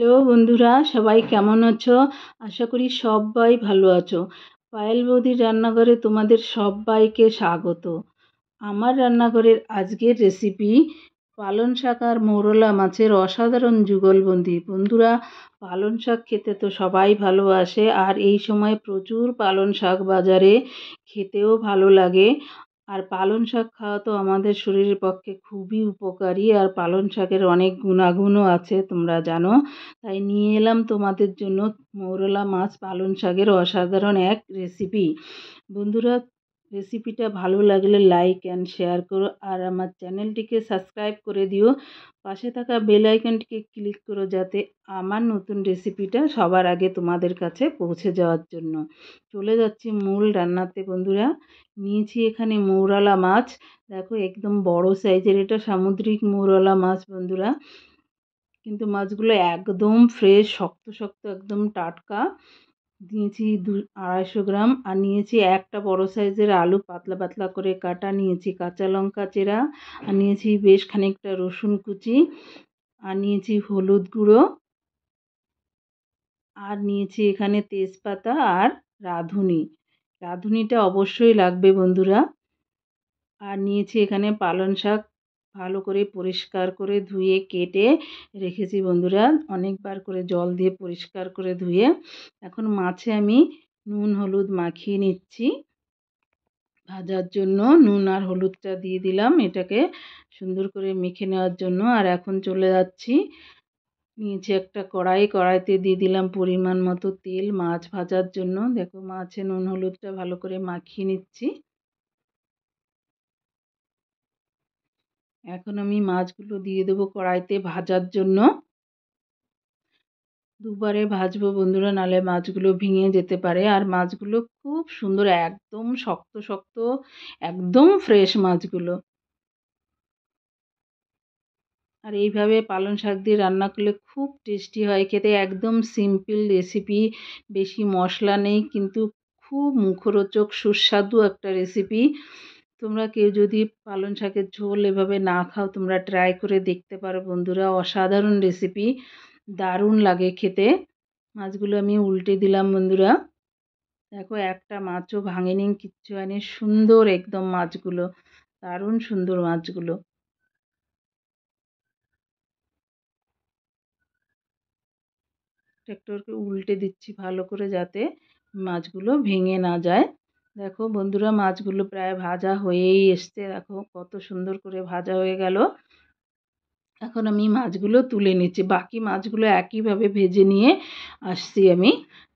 Hello বন্ধুরা, সবাই কেমন আছো? আশা করি সবাই ভালো আছো। পায়েল বৌদির রান্নাঘরে তোমাদের সবাইকে স্বাগত। আমার রান্নাঘরের আজকের রেসিপি পালং শাক আর মৌরলা মাছের অসাধারণ যুগলবন্দি। বন্ধুরা, পালং শাক খেতে তো সবাই ভালোবাসে, আর এই সময় প্রচুর পালং শাক বাজারে, খেতেও ভালো লাগে। আর পালং শাক খাওয়া তো আমাদের শরীরের পক্ষে খুবই উপকারী, আর পালং শাকের অনেক গুণাগুণও আছে তোমরা জানো। তাই নিয়ে এলাম তোমাদের জন্য মৌরলা মাছ পালং শাকের অসাধারণ এক রেসিপি। বন্ধুরা, রেসিপিটা ভালো লাগলে লাইক অ্যান্ড শেয়ার করো, আর আমার চ্যানেলটিকে সাবস্ক্রাইব করে দিও। পাশে থাকা বেল আইকনটিকে ক্লিক করো, যাতে আমার নতুন রেসিপিটা সবার আগে তোমাদের কাছে পৌঁছে যাওয়ার জন্য। চলে যাচ্ছি মূল রান্নাতে। বন্ধুরা, নিয়েছি এখানে মৌরলা মাছ। দেখো, একদম বড় সাইজের, এটা সামুদ্রিক মৌরলা মাছ বন্ধুরা। কিন্তু মাছগুলো একদম ফ্রেশ, শক্ত শক্ত, একদম টাটকা। নিয়েছি 250 গ্রাম। আর নিয়েছি একটা বড় সাইজের আলু, পাতলা পাতলা করে কাটা। নিয়েছি কাঁচা লঙ্কা চেরা। আর নিয়েছি বেশ খানিকটা রসুন কুচি। আর নিয়েছি হলুদ গুঁড়ো। আর নিয়েছি এখানে তেজপাতা আর রাঁধুনি। রাঁধুনিটা অবশ্যই লাগবে বন্ধুরা। আর নিয়েছি এখানে পালং শাক, ভালো করে পরিষ্কার করে ধুয়ে কেটে রেখেছি বন্ধুরা, অনেকবার করে জল দিয়ে পরিষ্কার করে ধুয়ে। এখন মাছে আমি নুন হলুদ মাখিয়ে নিচ্ছি। ভাজার জন্য নুন আর হলুদটা দিয়ে দিলাম, এটাকে সুন্দর করে মেখে নেওয়ার জন্য। আর এখন চলে যাচ্ছি, নিয়েছি একটা কড়াইতে দিয়ে দিলাম পরিমাণ মতো তেল মাছ ভাজার জন্য। দেখো, মাছে নুন হলুদটা ভালো করে মাখিয়ে নিচ্ছি। এখন আমি মাছগুলো দিয়ে দেবো কড়াইতে ভাজার জন্য। দুবারে ভাজবো বন্ধুরা, নাহলে মাছগুলো ভেঙে যেতে পারে। আর মাছগুলো খুব সুন্দর, একদম শক্ত শক্ত, একদম ফ্রেশ মাছগুলো। আর এইভাবে পালং শাক দিয়ে রান্না করলে খুব টেস্টি হয় খেতে। একদম সিম্পল রেসিপি, বেশি মশলা নেই, কিন্তু খুব মুখরোচক সুস্বাদু একটা রেসিপি। তোমরা কেউ যদি পালং শাকের ঝোল এভাবে না খাও, তোমরা ট্রাই করে দেখতে পারো বন্ধুরা। অসাধারণ রেসিপি, দারুণ লাগে খেতে। মাছগুলো আমি উল্টে দিলাম বন্ধুরা। দেখো, একটা মাছও ভাঙেনি, কিচ্ছু হয়নি, সুন্দর একদম মাছগুলো, দারুণ সুন্দর মাছগুলো। একটু উল্টে দিচ্ছি ভালো করে, যাতে মাছগুলো ভেঙে না যায়। দেখো বন্ধুরা, মাছগুলো প্রায় ভাজা হয়েই এসছে। দেখো কত সুন্দর করে ভাজা হয়ে গেল। এখন আমি মাছগুলো তুলে নিচ্ছি, বাকি মাছগুলো একইভাবে ভেজে নিয়ে আসছি আমি।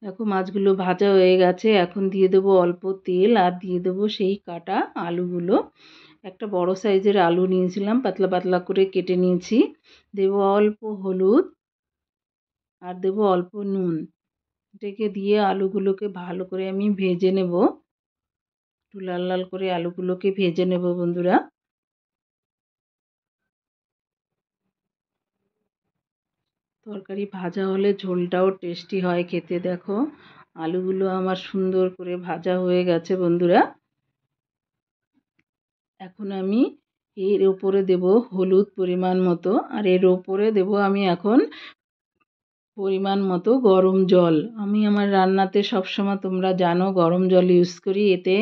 দেখো, মাছগুলো ভাজা হয়ে গেছে। এখন দিয়ে দেবো অল্প তেল, আর দিয়ে দেবো সেই কাটা আলুগুলো। একটা বড় সাইজের আলু নিয়েছিলাম, পাতলা পাতলা করে কেটে নিয়েছি। দেবো অল্প হলুদ, আর দেবো অল্প নুন। এটাকে দিয়ে আলুগুলোকে ভালো করে আমি ভেজে নেব। একটু লাল লাল করে আলুগুলোকে ভেজে নেব বন্ধুরা। তরকারি ভাজা হলে ঝোলটাও টেস্টি হয় খেতে। দেখো, আলুগুলো আমার সুন্দর করে ভাজা হয়ে গেছে বন্ধুরা। এখন আমি এর ওপরে দেব হলুদ পরিমাণ মতো, আর এর ওপরে দেব আমি এখন পরিমাণ মতো গরম জল। আমি আমার রান্নাতে সবসময় তোমরা জানো গরম জল ইউজ করি। এতে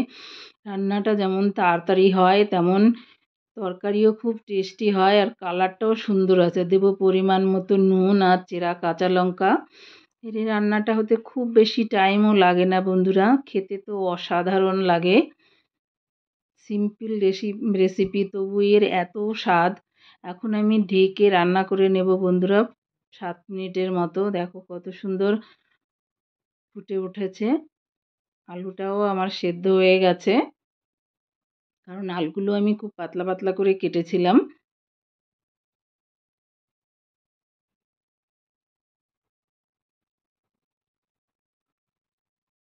রান্নাটা যেমন তাড়াতাড়ি হয়, তেমন তরকারিও খুব টেস্টি হয়, আর কালারটাও সুন্দর আছে। দেব পরিমাণ মতো নুন আর চেরা কাঁচা লঙ্কা। এর রান্নাটা হতে খুব বেশি টাইমও লাগে না বন্ধুরা, খেতে তো অসাধারণ লাগে। সিম্পল রেসিপি, তবু এর এত স্বাদ। এখন আমি ঢেকে রান্না করে নেব বন্ধুরা 7 মিনিটের মতো। দেখো কত সুন্দর ফুটে উঠেছে। আলুটাও আমার সেদ্ধ হয়ে গেছে, কারণ আলুগুলো আমি খুব পাতলা পাতলা করে কেটেছিলাম।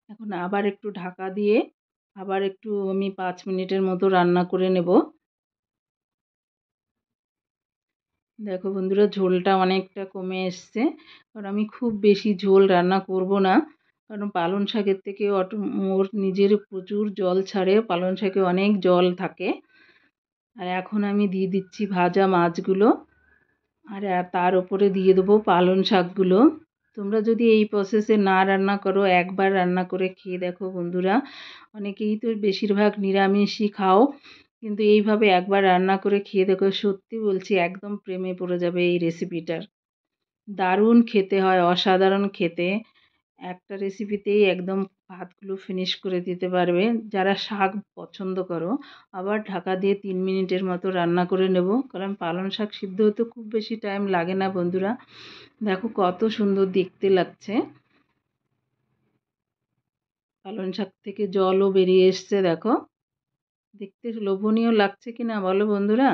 এখন আবার একটু ঢাকা দিয়ে আবার একটু আমি 5 মিনিটের মতো রান্না করে নেব। দেখো বন্ধুরা, ঝোলটা অনেকটা কমে এসছে, কারণ আমি খুব বেশি ঝোল রান্না করব না। কারণ পালং শাকের থেকে ওর নিজের প্রচুর জল ছাড়ে, পালং শাকে অনেক জল থাকে। আর এখন আমি দিয়ে দিচ্ছি ভাজা মাছগুলো। আর তার উপরে দিয়ে দেবো পালং শাকগুলো। তোমরা যদি এই প্রসেসে না রান্না করো, একবার রান্না করে খেয়ে দেখো বন্ধুরা। অনেকেই তো বেশিরভাগ নিরামিষই খাও, কিন্তু এইভাবে একবার রান্না করে খেয়ে দেখো, সত্যি বলছি একদম প্রেমে পড়ে যাবে এই রেসিপিটার। দারুণ খেতে হয়, অসাধারণ খেতে। একটা রেসিপিতেই একদম ভাতগুলো ফিনিশ করে দিতে পারবে। যারা শাক পছন্দ করো, আবার ঢাকা দিয়ে 3 মিনিটের মতো রান্না করে নেব, কারণ পালং শাক সিদ্ধ হতে খুব বেশি টাইম লাগে না বন্ধুরা। দেখো কত সুন্দর দেখতে লাগছে, পালং শাক থেকে জলও বেরিয়ে এসছে দেখো। দেখতে লোভনীয় লাগছে কিনা বলো বন্ধুরা।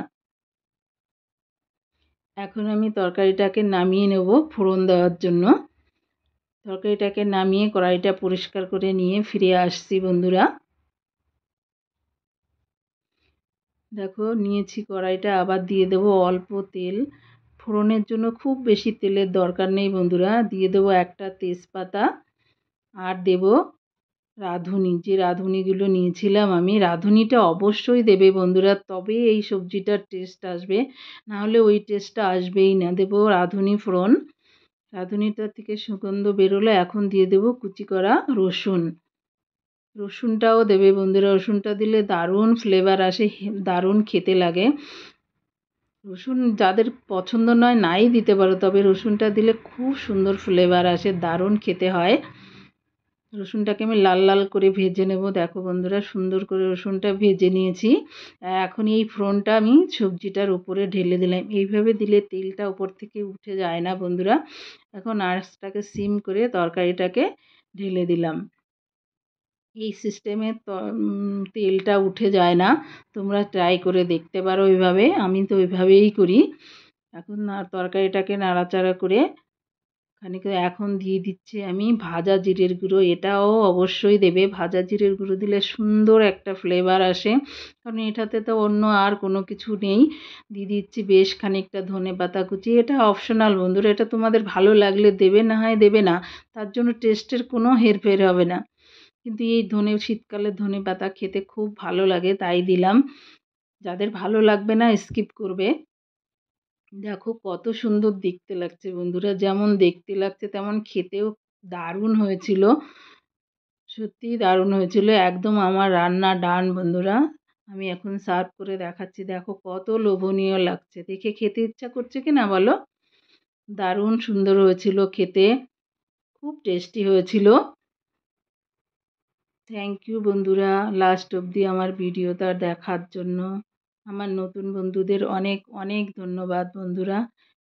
এখন আমি তরকারিটাকে নামিয়ে নেব ফোড়ন দেওয়ার জন্য। তরকারিটাকে নামিয়ে কড়াইটা পরিষ্কার করে নিয়ে ফিরে আসছি বন্ধুরা। দেখো নিয়েছি কড়াইটা, আবার দিয়ে দেবো অল্প তেল। ফোড়নের জন্য খুব বেশি তেলের দরকার নেই বন্ধুরা। দিয়ে দেবো একটা তেজপাতা, আর দেব রাঁধুনি। যে রাঁধুনিগুলো নিয়েছিলাম আমি, রাঁধুনিটা অবশ্যই দেবে বন্ধুরা, তবে এই সবজিটার টেস্ট আসবে, নাহলে ওই টেস্টটা আসবেই না। দেবো রাঁধুনি ফোড়ন। রাঁধুনিটা থেকে সুগন্ধ বেরোলে এখন দিয়ে দেবো কুচি করা রসুন। রসুনটাও দেবে বন্ধুরা, রসুনটা দিলে দারুণ ফ্লেভার আসে, দারুণ খেতে লাগে। রসুন যাদের পছন্দ নয় নাই দিতে পারো, তবে রসুনটা দিলে খুব সুন্দর ফ্লেভার আসে, দারুণ খেতে হয়। রসুনটাকে আমি লাল লাল করে ভেজে নেব। দেখো বন্ধুরা সুন্দর করে রসুনটা ভেজে নিয়েছি। এখন এই ফোড়নটা আমি সবজিটার উপরে ঢেলে দিলাম। এইভাবে দিলে তেলটা উপর থেকে উঠে যায় না বন্ধুরা। এখন আঁচটাকে সিম করে তরকারিটাকে ঢেলে দিলাম। এই সিস্টেমে তেলটা উঠে যায় না, তোমরা ট্রাই করে দেখতে পারো ওইভাবে। আমি তো ওইভাবেই করি। এখন তরকারিটাকে নাড়াচাড়া করে খানিক এখন দিয়ে দিচ্ছি আমি ভাজা জিরের গুঁড়ো। এটাও অবশ্যই দেবে, ভাজা জিরের গুঁড়ো দিলে সুন্দর একটা ফ্লেভার আসে, কারণ এটাতে তো অন্য আর কোনো কিছু নেই। দিয়ে দিচ্ছি বেশ খানিকটা ধনেপাতা কুচি। এটা অপশনাল বন্ধুরা, এটা তোমাদের ভালো লাগলে দেবে, না হয় দেবে না, তার জন্য টেস্টের কোনো হেরফের হবে না। কিন্তু এই শীতকালে ধনেপাতা খেতে খুব ভালো লাগে, তাই দিলাম। যাদের ভালো লাগবে না স্কিপ করবে। দেখো কত সুন্দর দেখতে লাগছে বন্ধুরা, যেমন দেখতে লাগছে তেমন খেতেও দারুণ হয়েছিল। সত্যিই দারুণ হয়েছিল, একদম আমার রান্না ডান বন্ধুরা। আমি এখন সার্ভ করে দেখাচ্ছি। দেখো কত লোভনীয় লাগছে, দেখে খেতে ইচ্ছা করছে কি না বলো। দারুণ সুন্দর হয়েছিল খেতে, খুব টেস্টি হয়েছিল। থ্যাংক ইউ বন্ধুরা লাস্ট অবধি আমার ভিডিওটা দেখার জন্য। আমার নতুন বন্ধুদের অনেক অনেক ধন্যবাদ বন্ধুরা।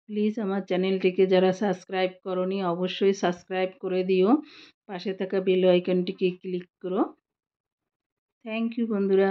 প্লিজ আমার চ্যানেলটিকে যারা সাবস্ক্রাইব করোনি অবশ্যই সাবস্ক্রাইব করে দিও, পাশে থাকা বেল আইকনটিকে ক্লিক করো। থ্যাংক ইউ বন্ধুরা।